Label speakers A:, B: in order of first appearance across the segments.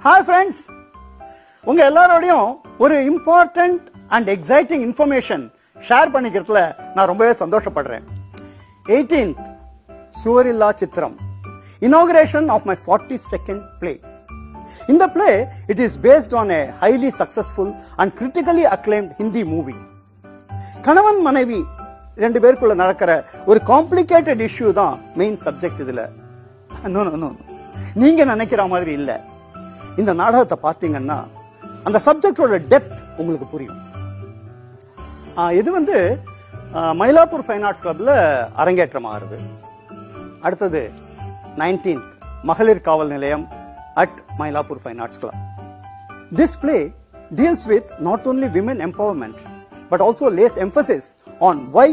A: Hi friends, உங்க எல்லாரோடையும் ஒரு important and exciting information share பண்ணிக்கிறதுல நான் ரொம்பவே சந்தோஷப்படுறேன். 18th சுவரில்லா சித்திரம், inauguration of my 42nd play. In the play, it is based on a highly successful and critically acclaimed Hindi movie. கணவன் மனைவி ரெண்டு பேருக்குள்ள நடக்கிற ஒரு காம்ப்ளிகேட்டட் இஷ்யூ தான் மெயின் சப்ஜெக்ட் இதுல. நீங்க நினைக்கிற மாதிரி இல்ல. இந்த நாடகத்தை பார்த்தீங்கன்னா அந்த சப்ஜெக்டோட டெப்த் உங்களுக்கு புரியும். இது வந்து மயிலாப்பூர் ஃபைன் ஆர்ட்ஸ் கிளப்ல அரங்கேற்றம் ஆகுது. அடுத்தது 19th மகளிர் காவல் நிலையம் at Mylapore Fine Arts Club. This play deals with not only women empowerment but also lays emphasis on why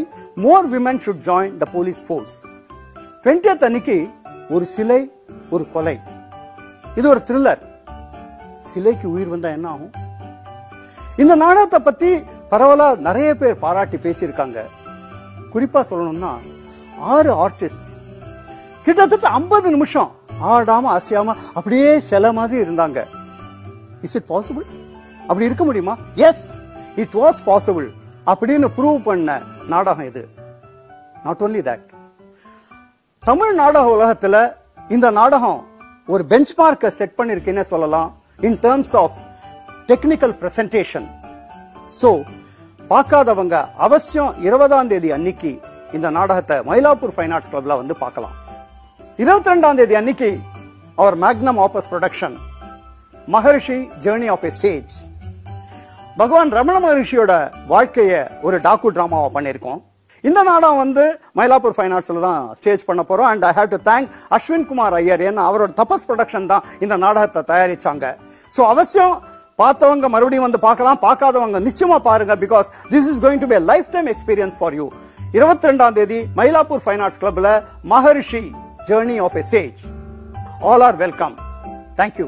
A: more women should join the police force. 20th அன்னைக்கு ஒரு சிலை ஒரு கொலை, இது ஒரு த்ரில்லர். சிலைக்கு உயிர் வந்தா என்ன ஆகும்? இந்த நாடகத்தை பத்தி பரவலா நிறைய பேர் பாராட்டி பேசியிருக்காங்க. குறிப்பா சொல்லணும்னா 6 ஆர்டிஸ்ட் கிட்டத்தட்ட 50 நிமிஷம் ஆடாம அசையாம அப்படியே சில மாதிரி இருந்தாங்க. Is it possible? அப்படி இருக்க முடியுமா? எஸ், இட் வாஸ் பாசிபிள் அப்படின்னு ப்ரூவ் பண்ண நாடகம் இது. நாட் ஓன்லி தட், தமிழ் நாடக உலகத்துல இந்த நாடகம் ஒரு பெஞ்ச் மார்க்கை செட் பண்ணிருக்கேன்னு சொல்லலாம் in terms of technical presentation. So பார்க்காதவங்க அவசியம் 20ஆம் தேதி அன்னைக்கு இந்த நாடகத்தை மயிலாப்பூர் ஃபைன் ஆர்ட்ஸ் கிளப்ல வந்து பார்க்கலாம். 22ஆம் தேதி அன்னைக்கு அவர் magnum opus production Maharishi journey of a sage, Bhagavan Ramana மகரிஷியோட வாழ்க்கைய ஒரு டாக்கு டிராமாவா பண்ணிருக்கோம். இந்த நாடகம் வந்து மயிலாப்பூர் ஃபைன் ஆர்ட்ஸ்ல தான் ஸ்டேஜ் பண்ண போறோம். And I have to thank Ashwin Kumar Iyer, ஏன்னா அவரோட தபஸ் ப்ரொடக்ஷன் தான் இந்த நாடகத்தை தயாரிச்சாங்க. சோ அவசியம் பார்த்தவங்க மறுபடியும் வந்து பார்க்கலாம், பார்க்காதவங்க நிச்சயமா பாருங்க. Because this is going to be a lifetime experience for you. 22ஆம் தேதி மயிலாப்பூர் ஃபைன் ஆர்ட்ஸ் கிளப்ல மகரிஷி Journey of a Sage. All are welcome. Thank you.